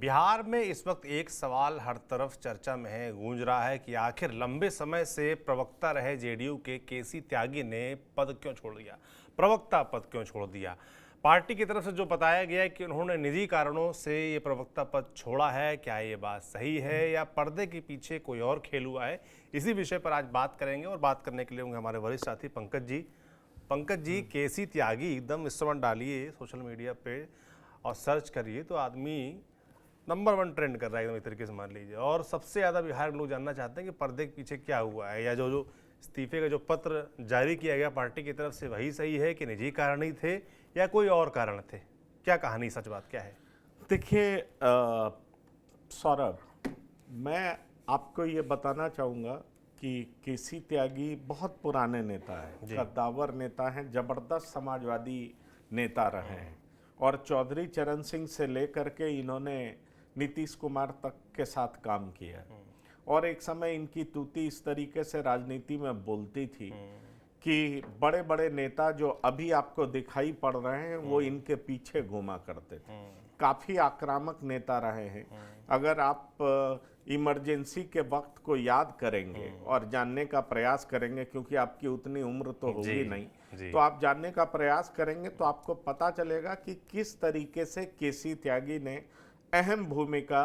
बिहार में इस वक्त एक सवाल हर तरफ चर्चा में है, गूंज रहा है कि आखिर लंबे समय से प्रवक्ता रहे जेडीयू के केसी त्यागी ने पद क्यों छोड़ दिया, प्रवक्ता पद क्यों छोड़ दिया। पार्टी की तरफ से जो बताया गया है कि उन्होंने निजी कारणों से ये प्रवक्ता पद छोड़ा है, क्या ये बात सही है या पर्दे के पीछे कोई और खेल हुआ है, इसी विषय पर आज बात करेंगे। और बात करने के लिए होंगे हमारे वरिष्ठ साथी पंकज जी। केसी त्यागी एकदम इस समय डालिए सोशल मीडिया पे और सर्च करिए तो आदमी नंबर 1 ट्रेंड कर रहा है एकदम एक तरीके से मान लीजिए। और सबसे ज़्यादा बिहार के लोग जानना चाहते हैं कि पर्दे के पीछे क्या हुआ है, या जो इस्तीफे का जो पत्र जारी किया गया पार्टी की तरफ से वही सही है कि निजी कारण ही थे या कोई और कारण थे, क्या कहानी, सच बात क्या है? देखिए सौरभ, मैं आपको ये बताना चाहूँगा कि केसी त्यागी बहुत पुराने नेता हैं, कद्दावर नेता हैं, जबरदस्त समाजवादी नेता रहे हैं और चौधरी चरण सिंह से लेकर के इन्होंने नीतीश कुमार तक के साथ काम किया। और एक समय इनकी तूती इस तरीके से राजनीति में बोलती थी कि बड़े बड़े नेता जो अभी आपको दिखाई पड़ रहे हैं वो इनके पीछे घूमा करते थे। काफ़ी आक्रामक नेता रहे हैं। अगर आप इमरजेंसी के वक्त को याद करेंगे और जानने का प्रयास करेंगे, क्योंकि आपकी उतनी उम्र तो होगी नहीं, तो आप जानने का प्रयास करेंगे तो आपको पता चलेगा कि किस तरीके से केसी त्यागी ने अहम भूमिका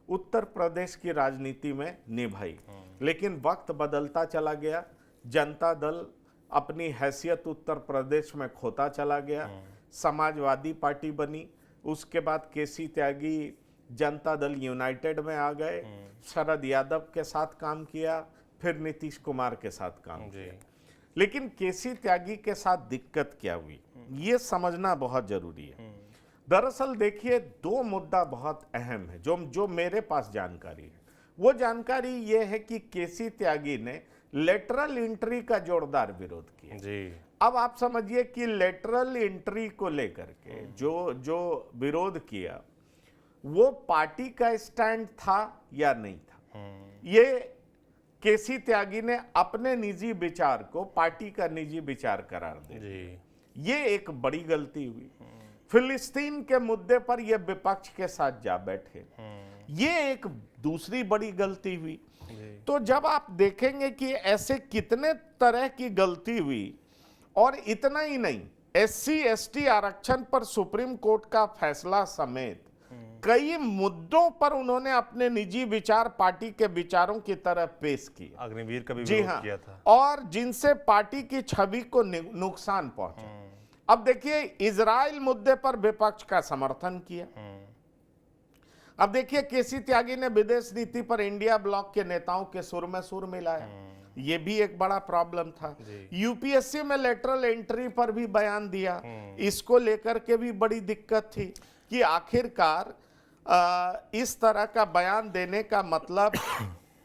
उत्तर प्रदेश की राजनीति में निभाई। लेकिन वक्त बदलता चला गया, जनता दल अपनी हैसियत उत्तर प्रदेश में खोता चला गया, समाजवादी पार्टी बनी, उसके बाद केसी त्यागी जनता दल यूनाइटेड में आ गए, शरद यादव के साथ काम किया, फिर नीतीश कुमार के साथ काम किया। लेकिन केसी त्यागी के साथ दिक्कत क्या हुई, ये समझना बहुत जरूरी है। दरअसल देखिए, दो मुद्दा बहुत अहम है जो मेरे पास जानकारी है। वो जानकारी ये है कि केसी त्यागी ने लेटरल एंट्री का जोरदार विरोध किया जी। अब आप समझिए कि लेटरल एंट्री को लेकर के जो विरोध किया वो पार्टी का स्टैंड था या नहीं था, ये केसी त्यागी ने अपने निजी विचार को पार्टी का निजी विचार करार दे दिया। ये एक बड़ी गलती हुई। फिलिस्तीन के मुद्दे पर ये विपक्ष के साथ जा बैठे, ये एक दूसरी बड़ी गलती हुई। तो जब आप देखेंगे कि ऐसे कितने तरह की गलती हुई, और इतना ही नहीं, SC ST आरक्षण पर सुप्रीम कोर्ट का फैसला समेत कई मुद्दों पर उन्होंने अपने निजी विचार पार्टी के विचारों की तरह पेश किए। अग्निवीर का भी विरोध किया था, और जिनसे पार्टी की छवि को नुकसान पहुंचा। अब देखिए, इजराइल मुद्दे पर विपक्ष का समर्थन किया। अब देखिए, केसी त्यागी ने विदेश नीति पर इंडिया ब्लॉक के नेताओं के सुर में सुर मिलाया, ये भी एक बड़ा प्रॉब्लम था। यूपीएससी में लेटरल एंट्री पर भी बयान दिया, इसको लेकर के भी बड़ी दिक्कत थी कि आखिरकार इस तरह का बयान देने का मतलब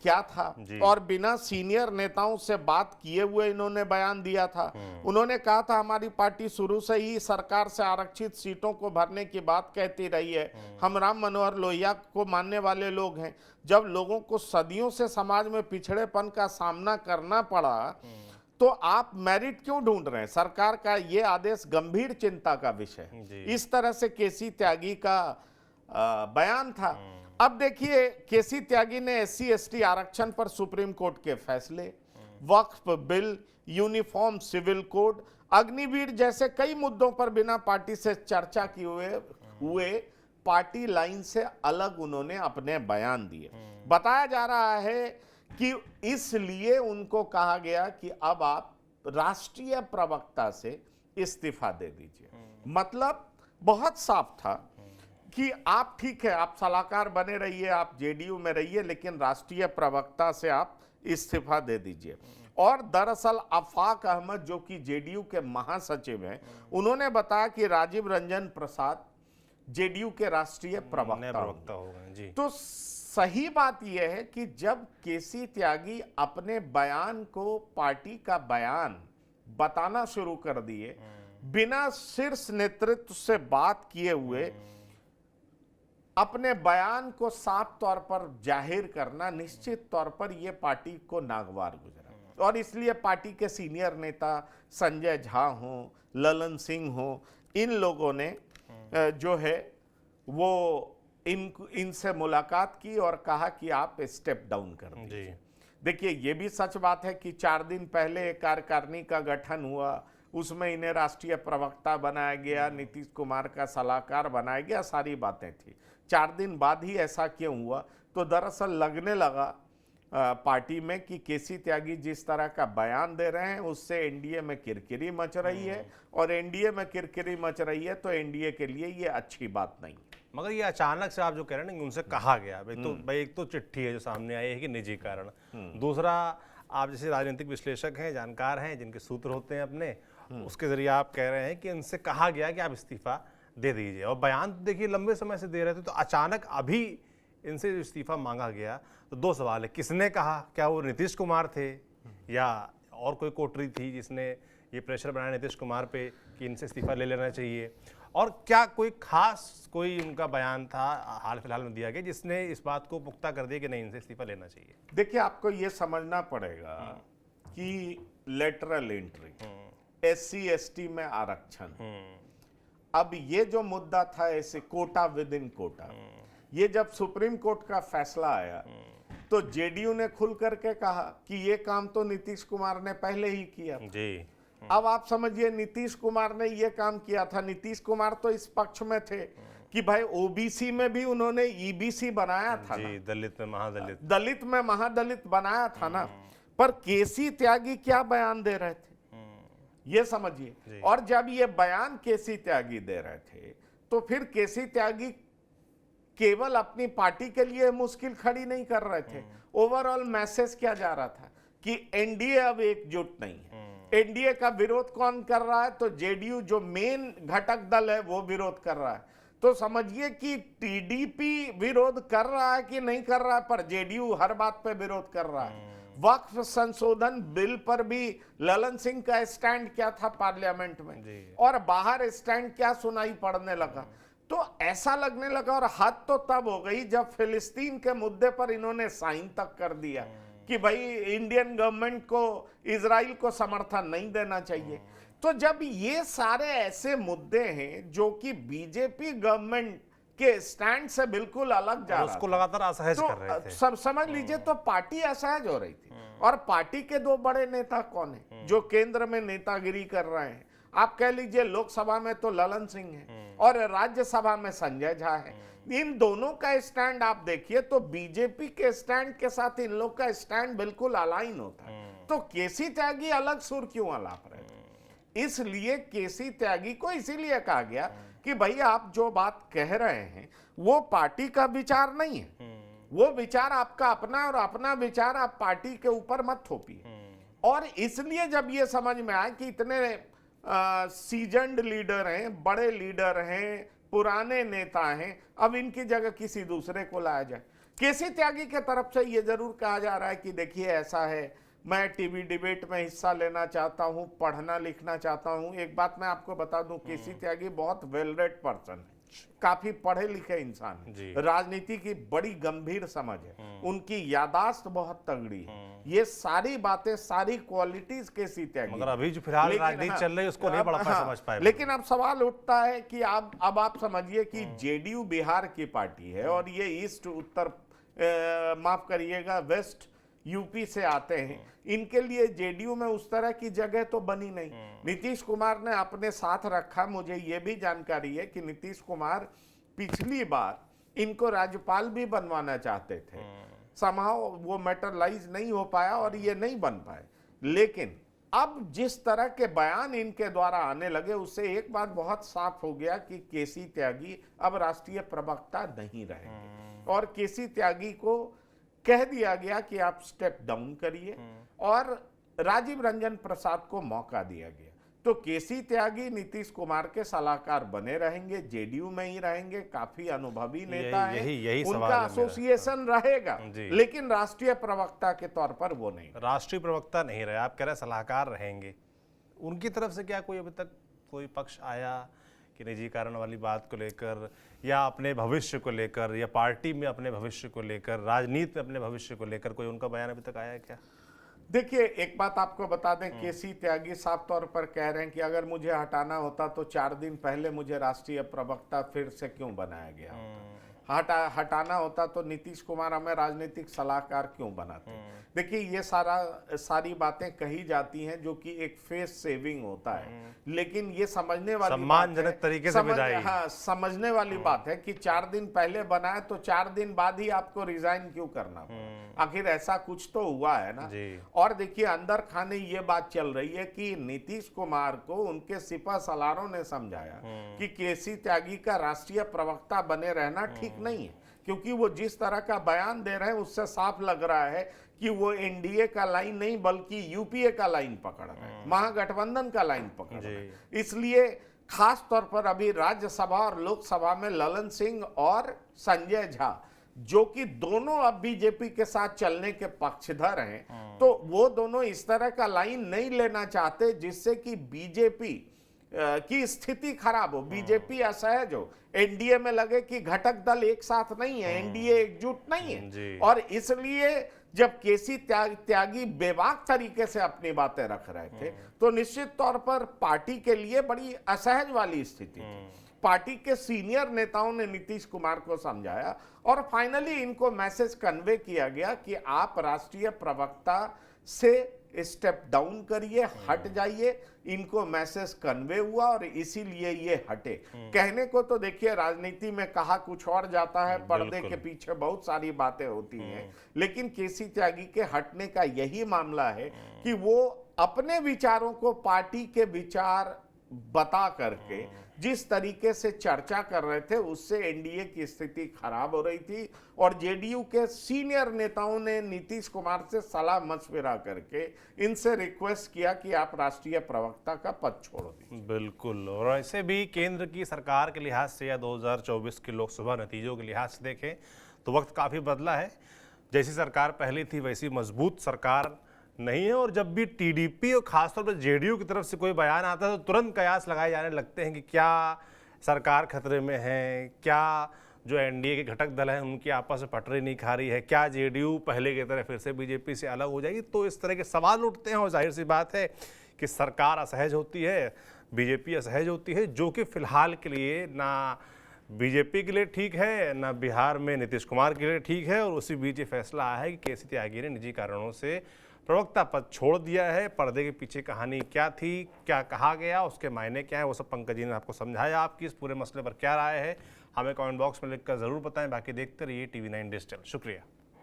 क्या था। और बिना सीनियर नेताओं से बात किए हुए इन्होंने बयान दिया था। उन्होंने कहा था, हमारी पार्टी शुरू से ही सरकार से आरक्षित सीटों को भरने की बात कहती रही है, हम राम मनोहर लोहिया को मानने वाले लोग हैं। जब लोगों को सदियों से समाज में पिछड़ेपन का सामना करना पड़ा तो आप मेरिट क्यों ढूंढ रहे हैं? सरकार का ये आदेश गंभीर चिंता का विषय। इस तरह से केसी त्यागी का बयान था। अब देखिए, केसी त्यागी ने SC ST आरक्षण पर सुप्रीम कोर्ट के फैसले, Waqf bill, uniform civil code, Agniveer जैसे कई मुद्दों पर बिना पार्टी से चर्चा किए हुए पार्टी लाइन से अलग उन्होंने अपने बयान दिए। बताया जा रहा है कि इसलिए उनको कहा गया कि अब आप राष्ट्रीय प्रवक्ता से इस्तीफा दे दीजिए। मतलब बहुत साफ था कि आप ठीक है, आप सलाहकार बने रहिए, आप जेडीयू में रहिए, लेकिन राष्ट्रीय प्रवक्ता से आप इस्तीफा दे दीजिए। और दरअसल आफाक अहमद, जो कि जेडीयू के महासचिव हैं, उन्होंने बताया कि राजीव रंजन प्रसाद जेडीयू के राष्ट्रीय प्रवक्ता होंगे जी। तो सही बात यह है कि जब केसी त्यागी अपने बयान को पार्टी का बयान बताना शुरू कर दिए, बिना शीर्ष नेतृत्व से बात किए हुए अपने बयान को साफ तौर पर जाहिर करना, निश्चित तौर पर यह पार्टी को नागवार गुजरा। और इसलिए पार्टी के सीनियर नेता संजय झा हो, ललन सिंह हो, इन लोगों ने जो है वो इनसे मुलाकात की और कहा कि आप स्टेप डाउन कर जी दीजिए। देखिए, ये भी सच बात है कि 4 दिन पहले एक कार्यकारिणी का गठन हुआ, उसमें इन्हें राष्ट्रीय प्रवक्ता बनाया गया, नीतीश कुमार का सलाहकार बनाया गया, सारी बातें थी। 4 दिन बाद ही ऐसा क्यों हुआ? तो दरअसल लगने लगा पार्टी में कि केसी त्यागी जिस तरह का बयान दे रहे हैं उससे एनडीए में किरकिरी मच रही है, और एनडीए में किरकिरी मच रही है तो एनडीए के लिए ये अच्छी बात नहीं। मगर ये अचानक से आप जो कह रहे हैं ना कि उनसे कहा गया, भाई एक तो चिट्ठी है जो सामने आई है कि निजी कारण, दूसरा आप जैसे राजनीतिक विश्लेषक हैं, जानकार हैं, जिनके सूत्र होते हैं अपने, उसके जरिए आप कह रहे हैं कि उनसे कहा गया कि आप इस्तीफा दे दीजिए, और बयान तो देखिए लंबे समय से दे रहे थे, तो अचानक अभी इनसे इस्तीफा मांगा गया। तो दो सवाल है, किसने कहा? क्या वो नीतीश कुमार थे या और कोई कोटरी थी जिसने ये प्रेशर बनाया नीतीश कुमार पे कि इनसे इस्तीफा ले लेना चाहिए? और क्या कोई खास कोई उनका बयान था हाल फिलहाल में दिया गया जिसने इस बात को पुख्ता कर दिया कि नहीं, इनसे इस्तीफा लेना चाहिए? देखिए, आपको ये समझना पड़ेगा कि लेटरल एंट्री, SC ST में आरक्षण, अब ये जो मुद्दा था ऐसे कोटा विद इन कोटा, ये जब सुप्रीम कोर्ट का फैसला आया तो जेडीयू ने खुल करके कहा कि ये काम तो नीतीश कुमार ने पहले ही किया जी। अब आप समझिए, नीतीश कुमार ने ये काम किया था। नीतीश कुमार तो इस पक्ष में थे कि भाई ओबीसी में भी उन्होंने ईबीसी बनाया था जी, दलित में महादलित, दलित में महादलित बनाया था ना। पर केसी त्यागी क्या बयान दे रहे थे ये समझिए, और जब ये बयान केसी त्यागी दे रहे थे तो फिर केसी त्यागी केवल अपनी पार्टी के लिए मुश्किल खड़ी नहीं कर रहे थे, ओवरऑल मैसेज क्या जा रहा था कि एनडीए अब एकजुट नहीं है। एनडीए का विरोध कौन कर रहा है? तो जेडीयू जो मेन घटक दल है वो विरोध कर रहा है। तो समझिए कि टीडीपी विरोध कर रहा है कि नहीं कर रहा है, पर जेडीयू हर बात पे विरोध कर रहा है। वक्फ संशोधन बिल पर भी ललन सिंह का स्टैंड क्या था पार्लियामेंट में, और बाहर स्टैंड क्या सुनाई पड़ने लगा। तो ऐसा लगने लगा, और हद तो तब हो गई जब फिलिस्तीन के मुद्दे पर इन्होंने साइन तक कर दिया कि भाई इंडियन गवर्नमेंट को इजराइल को समर्थन नहीं देना चाहिए। तो जब ये सारे ऐसे मुद्दे हैं जो कि बीजेपी गवर्नमेंट के स्टैंड से बिल्कुल अलग जा रहा उसको लगातार असहज तो कर रहे थे। सब समझ लीजिए, तो पार्टी असहज हो रही थी। और पार्टी के दो बड़े नेता कौन है जो केंद्र में नेतागिरी कर रहे हैं? आप कह लीजिए लोकसभा में तो ललन सिंह है और राज्यसभा में संजय झा है। इन दोनों का स्टैंड आप देखिए तो बीजेपी के स्टैंड के साथ इन लोग का स्टैंड बिल्कुल अलाइन होता है। तो केसी त्यागी अलग सुर क्यों अलाप रहे थे? इसलिए केसी त्यागी को इसीलिए कहा गया कि भाई आप जो बात कह रहे हैं वो पार्टी का विचार नहीं है, वो विचार आपका अपना, और अपना विचार आप पार्टी के ऊपर मत थोपिए। और इसलिए जब ये समझ में आया कि इतने सीजन्ड लीडर हैं, बड़े लीडर हैं, पुराने नेता हैं, अब इनकी जगह किसी दूसरे को लाया जाए। केसी त्यागी के तरफ से ये जरूर कहा जा रहा है कि देखिए ऐसा है, मैं टीवी डिबेट में हिस्सा लेना चाहता हूं, पढ़ना लिखना चाहता हूं। एक बात मैं आपको बता दूं, केसी त्यागी बहुत वेल रेड पर्सन है, काफी पढ़े लिखे इंसान है, राजनीति की बड़ी गंभीर समझ है, उनकी यादाश्त बहुत तगड़ी है। ये सारी बातें, सारी क्वालिटीज केसी त्यागी, मगर अभी जो फिलहाल राजनीति चल रही है उसको नहीं पढ़ समझ पाए। लेकिन अब सवाल उठता है कि अब आप समझिए कि जेडीयू बिहार की पार्टी है और ये ईस्ट उत्तर माफ करिएगा वेस्ट यूपी से आते हैं। इनके लिए जेडीयू में उस तरह की जगह तो बनी नहीं। नीतीश कुमार ने अपने साथ रखा। मुझे ये भी जानकारी है कि नीतीश कुमार पिछली बार इनको राज्यपाल भी बनवाना चाहते थे, समहाउ वो मैटरलाइज नहीं हो पाया और ये नहीं बन पाए। लेकिन अब जिस तरह के बयान इनके द्वारा आने लगे उससे एक बात बहुत साफ हो गया कि केसी त्यागी अब राष्ट्रीय प्रवक्ता नहीं रहेंगे, और केसी त्यागी को कह दिया गया कि आप स्टेप डाउन करिए, और राजीव रंजन प्रसाद को मौका दिया गया। तो केसी त्यागी नीतीश कुमार के सलाहकार बने रहेंगे, जेडीयू में ही रहेंगे, काफी अनुभवी नेता हैं, उनका एसोसिएशन रहेगा, लेकिन राष्ट्रीय प्रवक्ता के तौर पर वो नहीं, राष्ट्रीय प्रवक्ता नहीं रहे। आप कह रहे सलाहकार रहेंगे। उनकी तरफ से क्या कोई अभी तक कोई पक्ष आया कि निजी कारण वाली बात को लेकर, या अपने भविष्य को लेकर, या पार्टी में अपने भविष्य को लेकर, राजनीति में अपने भविष्य को लेकर कोई उनका बयान अभी तक आया है क्या? देखिए, एक बात आपको बता दें, केसी त्यागी साफ तौर पर कह रहे हैं कि अगर मुझे हटाना होता तो 4 दिन पहले मुझे राष्ट्रीय प्रवक्ता फिर से क्यों बनाया गया। हटाना होता तो नीतीश कुमार हमें राजनीतिक सलाहकार क्यों बनाते। देखिए ये सारी बातें कही जाती हैं जो कि एक फेस सेविंग होता है, लेकिन ये समझने वाली सम्मानजनक तरीके से विदाई। हाँ, समझने वाली बात है कि 4 दिन पहले बनाए तो 4 दिन बाद ही आपको रिजाइन क्यों करना पड़ा। आखिर ऐसा कुछ तो हुआ है ना। और देखिए अंदर खाने ये बात चल रही है कि नीतीश कुमार को उनके सिपा सलारों ने समझाया कि केसी त्यागी का राष्ट्रीय प्रवक्ता बने रहना ठीक नहीं है, क्योंकि वो जिस तरह का बयान दे रहे हैं उससे साफ लग रहा है कि वो एनडीए का लाइन नहीं बल्कि यूपीए का लाइन पकड़ रहे हैं, महागठबंधन का लाइन पकड़ रहे हैं। इसलिए खास तौर पर अभी राज्यसभा और लोकसभा में ललन सिंह और संजय झा जो कि दोनों अब बीजेपी के साथ चलने के पक्षधर हैं, तो वो दोनों इस तरह का लाइन नहीं लेना चाहते जिससे कि बीजेपी की स्थिति खराब हो, बीजेपी असहज हो, एनडीए में लगे कि घटक दल एक साथ नहीं है, एनडीए एकजुट नहीं है। और इसलिए जब केसी त्यागी बेबाक तरीके से अपनी बातें रख रहे थे तो निश्चित तौर पर पार्टी के लिए बड़ी असहज वाली स्थिति थी। पार्टी के सीनियर नेताओं ने नीतीश कुमार को समझाया और फाइनली इनको मैसेज कन्वे किया गया कि आप राष्ट्रीय प्रवक्ता से स्टेप डाउन करिए, हट जाइए। इनको मैसेज कन्वे हुआ और इसीलिए ये हटे। कहने को तो देखिए राजनीति में कहा कुछ और जाता है, पर्दे के पीछे बहुत सारी बातें होती हैं, लेकिन केसी त्यागी के हटने का यही मामला है कि वो अपने विचारों को पार्टी के विचार बता करके जिस तरीके से चर्चा कर रहे थे उससे एनडीए की स्थिति खराब हो रही थी और जेडीयू के सीनियर नेताओं ने नीतीश कुमार से सलाह मशविरा करके इनसे रिक्वेस्ट किया कि आप राष्ट्रीय प्रवक्ता का पद छोड़ दीजिए। बिल्कुल। और ऐसे भी केंद्र की सरकार के लिहाज से या 2024 के लोकसभा नतीजों के लिहाज से देखें तो वक्त काफ़ी बदला है। जैसी सरकार पहली थी वैसी मजबूत सरकार नहीं है और जब भी टीडीपी और खासतौर पर जेडीयू की तरफ से कोई बयान आता है तो तुरंत कयास लगाए जाने लगते हैं कि क्या सरकार खतरे में है, क्या जो एनडीए के घटक दल हैं उनकी आपस में पटरी नहीं खा रही है, क्या जेडीयू पहले की तरह फिर से बीजेपी से अलग हो जाएगी। तो इस तरह के सवाल उठते हैं और जाहिर सी बात है कि सरकार असहज होती है, बीजेपी असहज होती है, जो कि फिलहाल के लिए ना बीजेपी के लिए ठीक है ना बिहार में नीतीश कुमार के लिए ठीक है। और उसी बीच ये फैसला आया है कि केसी त्यागी ने निजी कारणों से प्रवक्ता पद छोड़ दिया है। पर्दे के पीछे कहानी क्या थी, क्या कहा गया, उसके मायने क्या है, वो सब पंकज जी ने आपको समझाया। आपकी इस पूरे मसले पर क्या राय है हमें कमेंट बॉक्स में लिखकर ज़रूर बताएं। बाकी देखते रहिए TV9 डिजिटल। शुक्रिया।